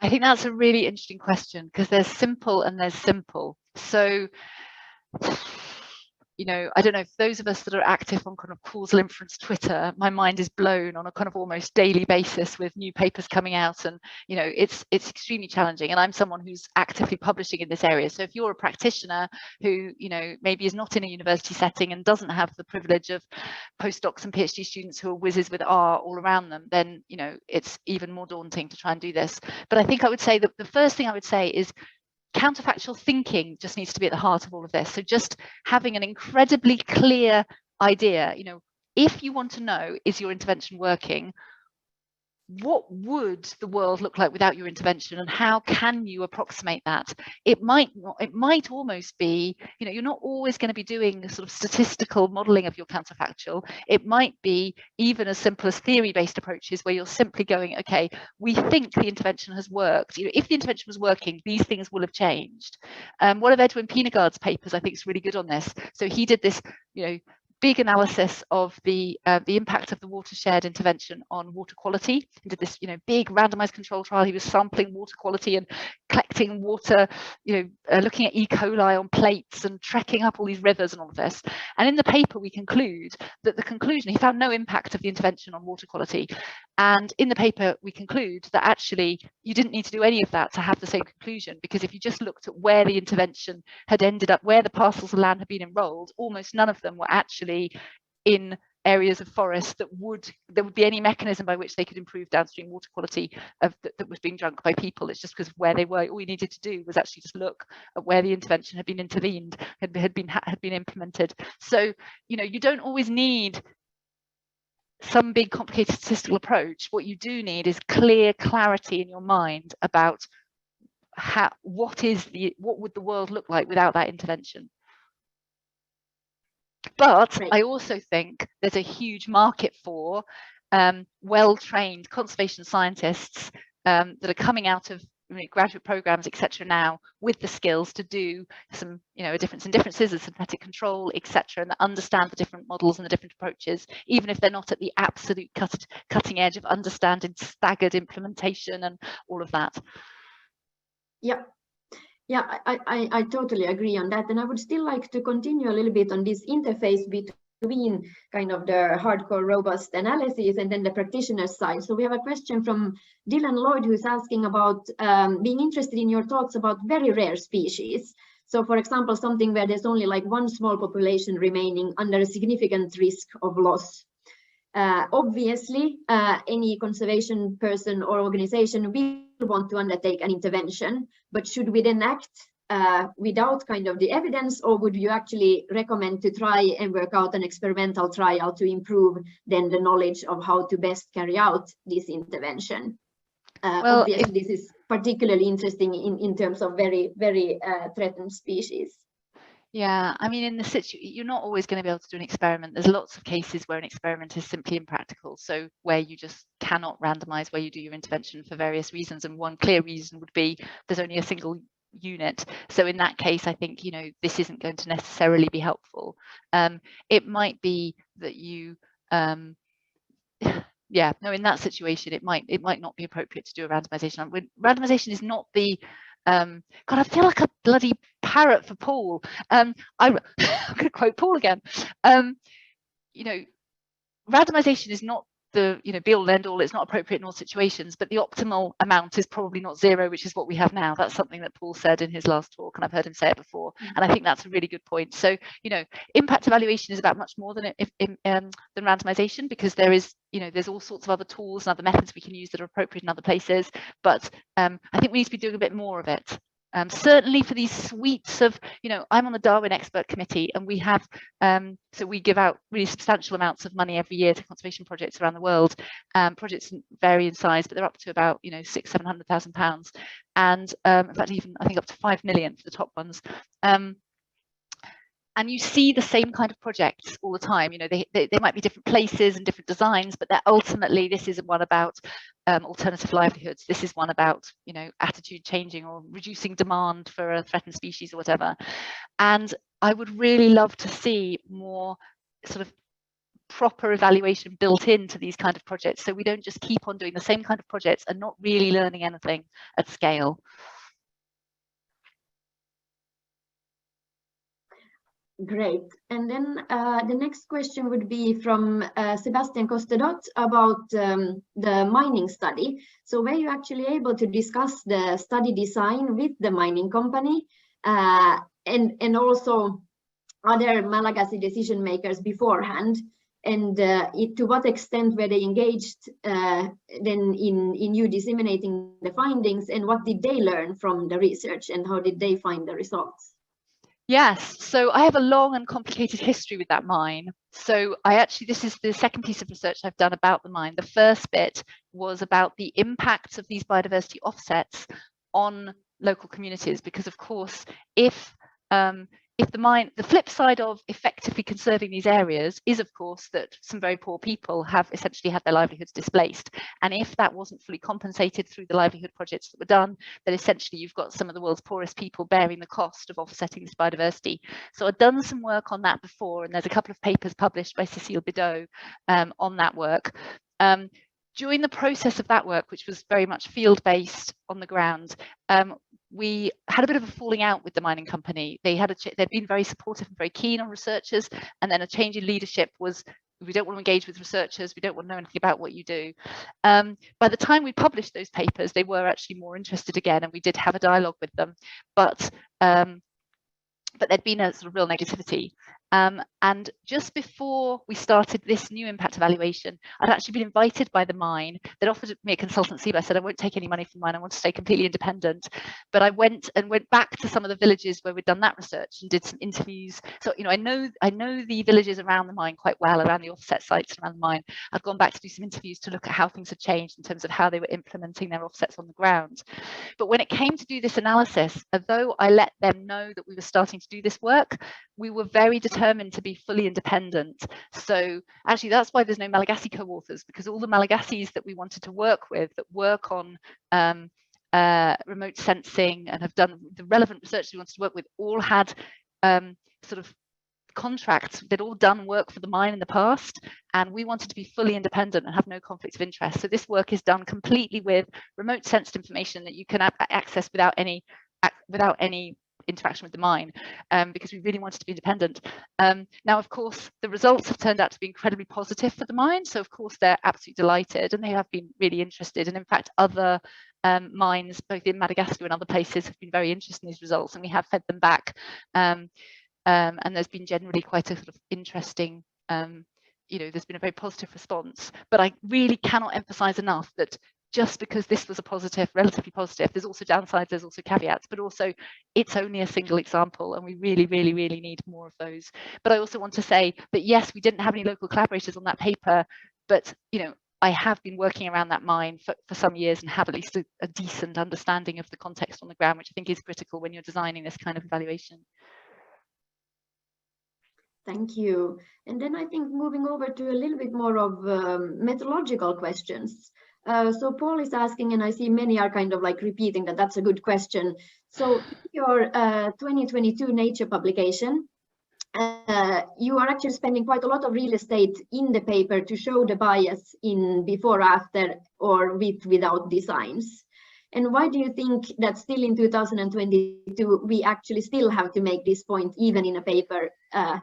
I think that's a really interesting question because there's simple and there's simple. So, you know, I don't know if those of us that are active on kind of causal inference Twitter, my mind is blown on a kind of almost daily basis with new papers coming out, and you know, it's extremely challenging. And I'm someone who's actively publishing in this area. So if you're a practitioner who, you know, maybe is not in a university setting and doesn't have the privilege of postdocs and PhD students who are whizzes with R all around them, then you know, it's even more daunting to try and do this. But I think I would say that the first thing I would say is counterfactual thinking just needs to be at the heart of all of this. So just having an incredibly clear idea, you know, if you want to know, is your intervention working? What would the world look like without your intervention, and how can you approximate that? It might almost be, you know, you're not always going to be doing sort of statistical modeling of your counterfactual. It might be even as simple as theory-based approaches where you're simply going, okay, we think the intervention has worked. You know, if the intervention was working, these things will have changed. One of Edwin Pinagar's papers, I think, is really good on this. So he did this, you know, big analysis of the impact of the watershed intervention on water quality. He did this, you know, big randomized control trial. He was sampling water quality and collecting water, you know, looking at E. coli on plates and trekking up all these rivers and all of this. And in the paper, we conclude that he found no impact of the intervention on water quality. And in the paper, we conclude that actually you didn't need to do any of that to have the same conclusion, because if you just looked at where the intervention had ended up, where the parcels of land had been enrolled, almost none of them were actually in areas of forest there would be any mechanism by which they could improve downstream water quality that was being drunk by people. It's just because of where they were. All we needed to do was actually just look at where the intervention had been had been implemented. So, you know, you don't always need some big complicated statistical approach. What you do need is clarity in your mind about what would the world look like without that intervention. But Right. I also think there's a huge market for well-trained conservation scientists that are coming out of graduate programs, etc. now with the skills to do some, you know, a difference in differences, a synthetic control, etc., and that understand the different models and the different approaches, even if they're not at the absolute cutting edge of understanding staggered implementation and all of that. Yeah. Yeah, I totally agree on that. And I would still like to continue a little bit on this interface between kind of the hardcore robust analysis and then the practitioner side. So we have a question from Dylan Lloyd, who's asking about being interested in your thoughts about very rare species. So for example, something where there's only like one small population remaining under a significant risk of loss. Obviously, any conservation person or organization will want to undertake an intervention, but should we then act without kind of the evidence, or would you actually recommend to try and work out an experimental trial to improve then the knowledge of how to best carry out this intervention? Well, obviously, this is particularly interesting in terms of very, very threatened species. Yeah, I mean, in the situation, you're not always going to be able to do an experiment. There's lots of cases where an experiment is simply impractical. So where you just cannot randomize where you do your intervention for various reasons. And one clear reason would be there's only a single unit. So in that case, I think, you know, this isn't going to necessarily be helpful. It might be that you, yeah, no, in that situation, it might not be appropriate to do a randomization. Randomization is not the God, I feel like a bloody parrot for Paul. I'm going to quote Paul again. You know, randomization is not the, you know, be all and end all. It's not appropriate in all situations, but the optimal amount is probably not 0, which is what we have now. That's something that Paul said in his last talk, and I've heard him say it before, and I think that's a really good point. So, you know, impact evaluation is about much more than randomization, because there is, you know, there's all sorts of other tools and other methods we can use that are appropriate in other places, but I think we need to be doing a bit more of it. Certainly for these suites of, you know, I'm on the Darwin Expert Committee, and we have, so we give out really substantial amounts of money every year to conservation projects around the world. Projects vary in size, but they're up to about, you know, £600,000–700,000, and in fact, even I think up to 5 million for the top ones. And you see the same kind of projects all the time. You know, they might be different places and different designs, but they're ultimately, this is one about alternative livelihoods. This is one about, you know, attitude changing or reducing demand for a threatened species or whatever. And I would really love to see more sort of proper evaluation built into these kind of projects, so we don't just keep on doing the same kind of projects and not really learning anything at scale. Great. And then the next question would be from Sebastian Costedot about the mining study. So were you actually able to discuss the study design with the mining company and also other Malagasy decision makers beforehand? And to what extent were they engaged then in you disseminating the findings, and what did they learn from the research, and how did they find the results? Yes, so I have a long and complicated history with that mine. So this is the second piece of research I've done about the mine. The first bit was about the impacts of these biodiversity offsets on local communities, because of course, if the flip side of effectively conserving these areas is, of course, that some very poor people have essentially had their livelihoods displaced. And if that wasn't fully compensated through the livelihood projects that were done, then essentially you've got some of the world's poorest people bearing the cost of offsetting this biodiversity. So I've done some work on that before, and there's a couple of papers published by Cécile Bideau on that work. During the process of that work, which was very much field-based on the ground, we had a bit of a falling out with the mining company. They'd been very supportive and very keen on researchers, and then a change in leadership was, we don't want to engage with researchers, we don't want to know anything about what you do. By the time we published those papers, they were actually more interested again, and we did have a dialogue with them, but there'd been a sort of real negativity. And just before we started this new impact evaluation, I'd actually been invited by the mine. They'd offered me a consultancy, but I said I won't take any money from mine. I want to stay completely independent. But I went back to some of the villages where we'd done that research and did some interviews. So I know the villages around the mine quite well, around the offset sites around the mine. I've gone back to do some interviews to look at how things had changed in terms of how they were implementing their offsets on the ground. But when it came to do this analysis, although I let them know that we were starting to do this work, we were very determined to be fully independent. So actually that's why there's no Malagasy co-authors, because all the Malagasys that we wanted to work with that work on remote sensing and have done the relevant research we wanted to work with all had sort of contracts. They'd all done work for the mine in the past, and we wanted to be fully independent and have no conflict of interest. So this work is done completely with remote sensed information that you can access without any interaction with the mine, because we really wanted to be independent. Now, of course, the results have turned out to be incredibly positive for the mine. So of course, they're absolutely delighted, and they have been really interested. And in fact, other mines, both in Madagascar and other places, have been very interested in these results, and we have fed them back. And there's been generally quite a sort of interesting, there's been a very positive response. But I really cannot emphasize enough that just because this was a positive, relatively positive, there's also downsides, there's also caveats, but also it's only a single example, and we really, really, really need more of those. But I also want to say that, yes, we didn't have any local collaborators on that paper, but, I have been working around that mine for some years and have at least a decent understanding of the context on the ground, which I think is critical when you're designing this kind of evaluation. Thank you. And then I think moving over to a little bit more of methodological questions. So Paul is asking, and I see many are kind of like repeating that that's a good question. So your 2022 Nature publication, you are actually spending quite a lot of real estate in the paper to show the bias in before, after, or with, without designs. And why do you think that still in 2022, we actually still have to make this point, even in a paper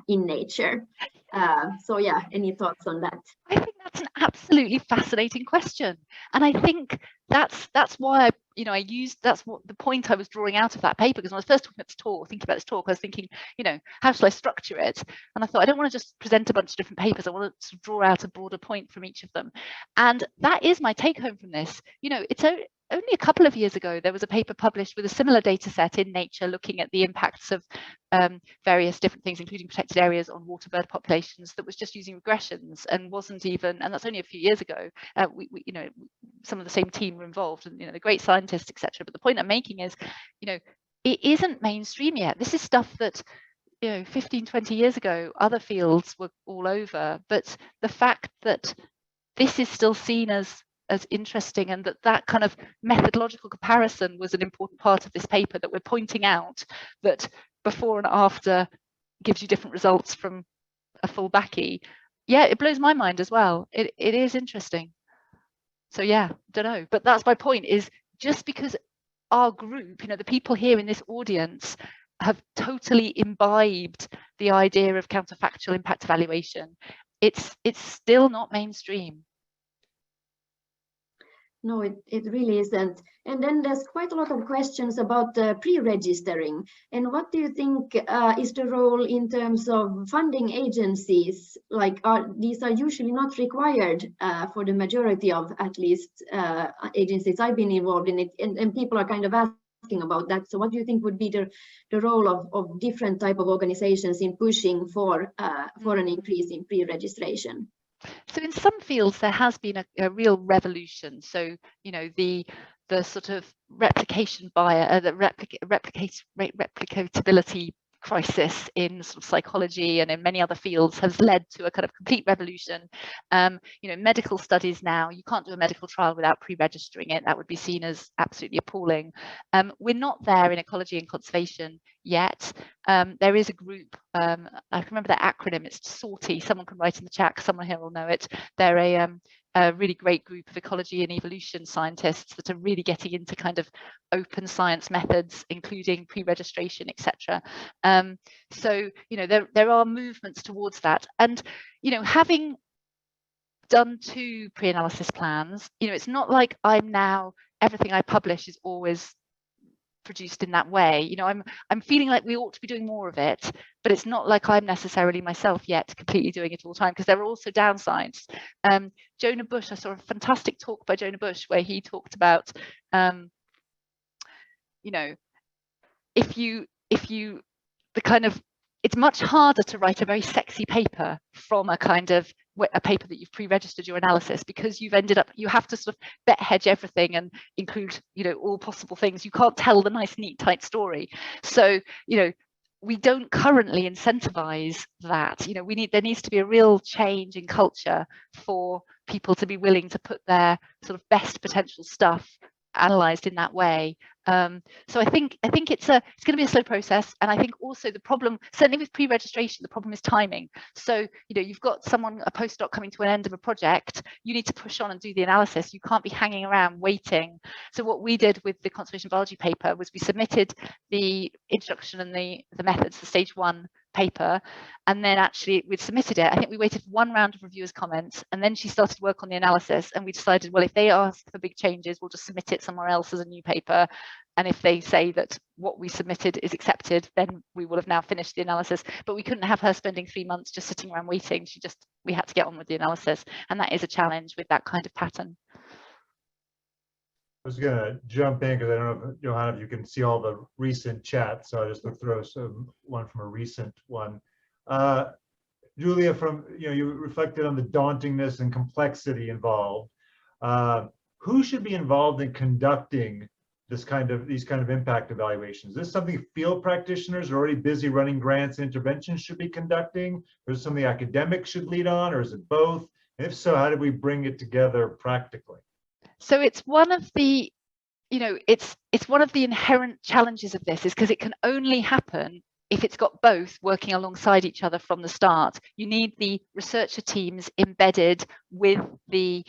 in Nature? So yeah, any thoughts on that? I think that's an absolutely fascinating question. And I think that's why that's what the point I was drawing out of that paper, because when I was first thinking about this talk, I was thinking, how shall I structure it? And I thought, I don't want to just present a bunch of different papers. I want to draw out a broader point from each of them. And that is my take home from this. It's only a couple of years ago, there was a paper published with a similar data set in Nature looking at the impacts of various different things, including protected areas, on water bird populations, that was just using regressions and wasn't even, and that's only a few years ago. Some of the same team were involved, and the great scientists, etc. But the point I'm making is, it isn't mainstream yet. This is stuff that 15, 20 years ago, other fields were all over. But the fact that this is still seen as interesting, and that kind of methodological comparison was an important part of this paper, that we're pointing out that before and after gives you different results from a full Baccy. Yeah, it blows my mind as well. It is interesting. So yeah, don't know, but that's my point, is just because our group, the people here in this audience have totally imbibed the idea of counterfactual impact evaluation, it's still not mainstream. No, it really isn't. And then there's quite a lot of questions about pre-registering. And what do you think is the role in terms of funding agencies? Like, these are usually not required for the majority of, at least, agencies I've been involved in it, and people are kind of asking about that. So what do you think would be the role of different type of organizations in pushing for an increase in pre-registration? So in some fields, there has been a real revolution. So, the sort of replication bias, the replicatability crisis in sort of psychology and in many other fields has led to a kind of complete revolution. Medical studies now, you can't do a medical trial without pre-registering it. That would be seen as absolutely appalling. We're not there in ecology and conservation yet. There is a group, I can remember their acronym, it's SORTI. Someone can write in the chat, someone here will know it. They're a really great group of ecology and evolution scientists that are really getting into kind of open science methods, including pre-registration, etc. So, there are movements towards that. And, having done 2 pre-analysis plans, it's not like I'm now, everything I publish is always produced in that way. You know, I'm feeling like we ought to be doing more of it, but it's not like I'm necessarily myself yet completely doing it all the time, because there are also downsides. Jonah Bush, I saw a fantastic talk by Jonah Bush where he talked about, you know, it's much harder to write a very sexy paper from a paper that you've pre-registered your analysis, because you have to sort of bet hedge everything and include, you know, all possible things. You can't tell the nice, neat, tight story. So, you know, we don't currently incentivize that. You know, there needs to be a real change in culture for people to be willing to put their sort of best potential stuff analyzed in that way. So I think it's going to be a slow process, and I think also the problem, certainly with pre-registration, the problem is timing. So, you know, you've got a postdoc coming to an end of a project, you need to push on and do the analysis. You can't be hanging around waiting. So what we did with the conservation biology paper was we submitted the introduction and the methods, the stage 1 paper, and then actually we'd submitted it. I think we waited for one round of reviewers' comments, and then she started work on the analysis, and we decided, well, if they ask for big changes, we'll just submit it somewhere else as a new paper, and if they say that what we submitted is accepted, then we will have now finished the analysis. But we couldn't have her spending 3 months just sitting around waiting. We had to get on with the analysis, and that is a challenge with that kind of pattern. I was going to jump in because I don't know, Johanna, if you can see all the recent chats, so I just will throw one from a recent one. Julia, you reflected on the dauntingness and complexity involved. Who should be involved in conducting these kind of impact evaluations? Is this something field practitioners are already busy running grants and interventions should be conducting, or is it something academics should lead on, or is it both? And if so, how do we bring it together practically? So it's one of the, you know, it's one of the inherent challenges of this, is because it can only happen if it's got both working alongside each other from the start. You need the researcher teams embedded with the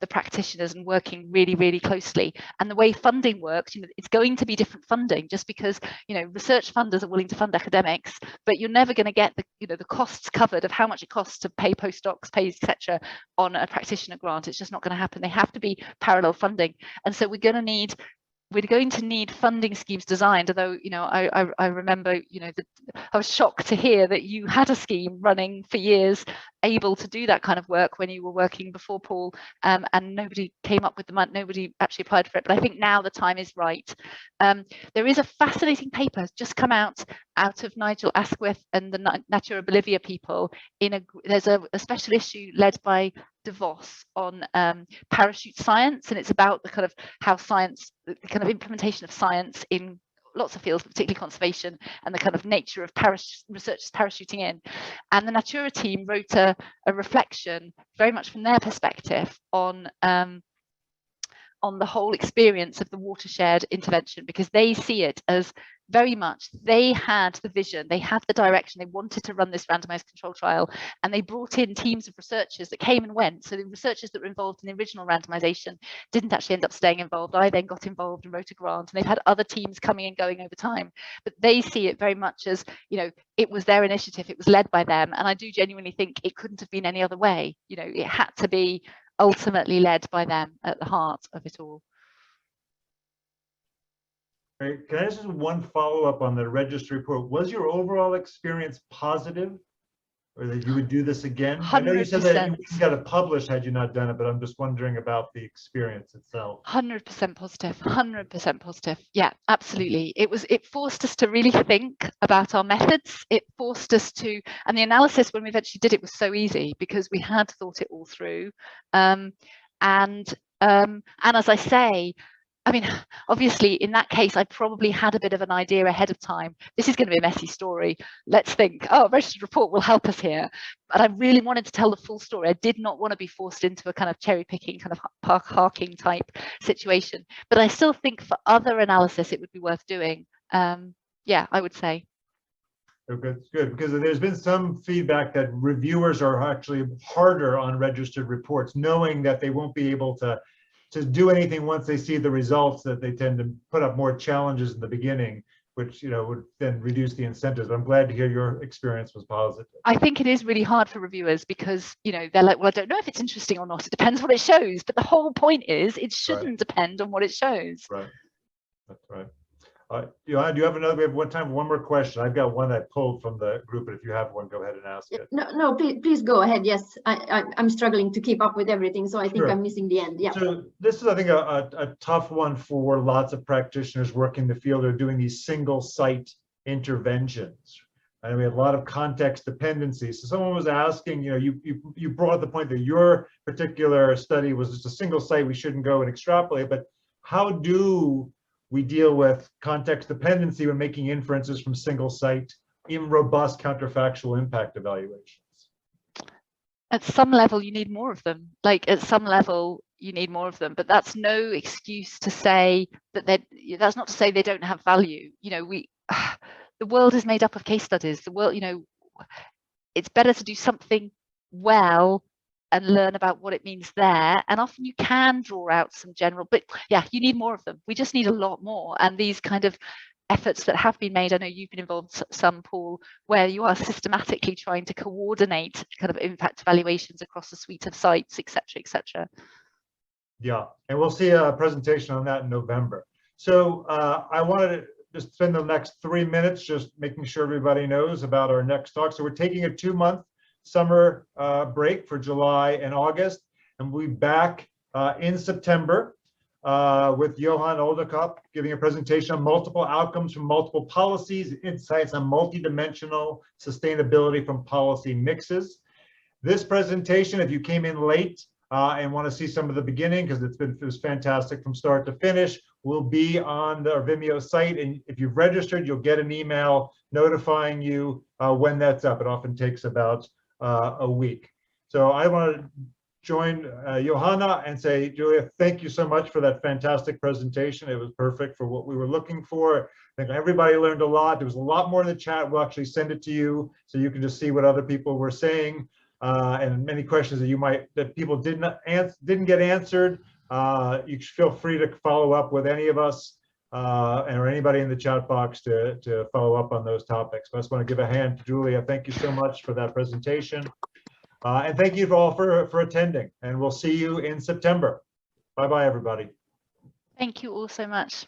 practitioners and working really, really closely. And the way funding works, you know, it's going to be different funding, just because, you know, research funders are willing to fund academics, but you're never going to get the, you know, the costs covered of how much it costs to pay postdocs, pay etc. on a practitioner grant. It's just not going to happen. They have to be parallel funding, and so we're going to need funding schemes designed. Although, you know, I remember, you know, I was shocked to hear that you had a scheme running for years, able to do that kind of work when you were working before Paul, and nobody came up with the money, nobody actually applied for it. But I think now the time is right. There is a fascinating paper just come out of Nigel Asquith and the Natura Bolivia people. There's a special issue led by DeVos on parachute science, and it's about the kind of how science, the kind of implementation of science in lots of fields, particularly conservation, and the kind of nature of researchers parachuting in. And the Natura team wrote a reflection very much from their perspective on the whole experience of the watershed intervention, because they see it as very much, they had the vision, they had the direction, they wanted to run this randomized control trial, and they brought in teams of researchers that came and went. So the researchers that were involved in the original randomization didn't actually end up staying involved. I then got involved and wrote a grant, and they've had other teams coming and going over time, but they see it very much as, you know, it was their initiative, it was led by them, and I do genuinely think it couldn't have been any other way. You know, it had to be ultimately led by them at the heart of it all. Great. Can I just one follow-up on the registry report? Was your overall experience positive, or that you would do this again? 100%. I know you said that you wouldn't get it published had you not done it, but I'm just wondering about the experience itself. 100% positive, 100% positive. Yeah, absolutely. It forced us to really think about our methods. It forced us to, and the analysis when we eventually did it was so easy because we had thought it all through. And as I say, I mean, obviously, in that case, I probably had a bit of an idea ahead of time. This is going to be a messy story. Let's think, oh, a registered report will help us here. But I really wanted to tell the full story. I did not want to be forced into a kind of cherry picking, kind of park-harking type situation. But I still think for other analysis, it would be worth doing. Yeah, I would say. Oh, good, good, because there's been some feedback that reviewers are actually harder on registered reports, knowing that they won't be able to do anything once they see the results, that they tend to put up more challenges in the beginning, which, you know, would then reduce the incentives. But I'm glad to hear your experience was positive. I think it is really hard for reviewers because, you know, they're like, well, I don't know if it's interesting or not. It depends what it shows. But the whole point is it shouldn't depend on what it shows. Right. That's right. Johanna, do you have another? We have one more question. I've got one I pulled from the group, but if you have one, go ahead and ask it. No, please go ahead. Yes, I'm struggling to keep up with everything, so I think I'm missing the end. Yeah. So this is, I think, a tough one for lots of practitioners working the field or doing these single site interventions. And we have a lot of context dependencies. So someone was asking, you brought up the point that your particular study was just a single site, we shouldn't go and extrapolate, but how do we deal with context dependency when making inferences from single site in robust counterfactual impact evaluations? At some level, you need more of them. Like at some level, you need more of them, but that's no excuse to say that that's not to say they don't have value. The world is made up of case studies. The world, it's better to do something well and learn about what it means there. And often you can draw out some general, but yeah, you need more of them. We just need a lot more. And these kind of efforts that have been made, I know you've been involved some, Paul, where you are systematically trying to coordinate kind of impact evaluations across a suite of sites, et cetera, et cetera. Yeah, and we'll see a presentation on that in November. So I wanted to just spend the next 3 minutes just making sure everybody knows about our next talk. So we're taking a 2-month summer break for July and August, and we'll be back in September with Johan Oldekop giving a presentation on multiple outcomes from multiple policies, insights on multidimensional sustainability from policy mixes. This presentation, if you came in late and want to see some of the beginning, because it was fantastic from start to finish, will be on our Vimeo site. And if you've registered, you'll get an email notifying you when that's up. It often takes about a week. So I want to join Johanna and say, Julia, thank you so much for that fantastic presentation. It was perfect for what we were looking for. I think everybody learned a lot. There was a lot more in the chat. We'll actually send it to you so you can just see what other people were saying. And many questions that people didn't get answered. You feel free to follow up with any of us or anybody in the chat box to follow up on those topics. But I just want to give a hand to Julia. Thank you so much for that presentation. And thank you all for attending. And we'll see you in September. Bye-bye, everybody. Thank you all so much.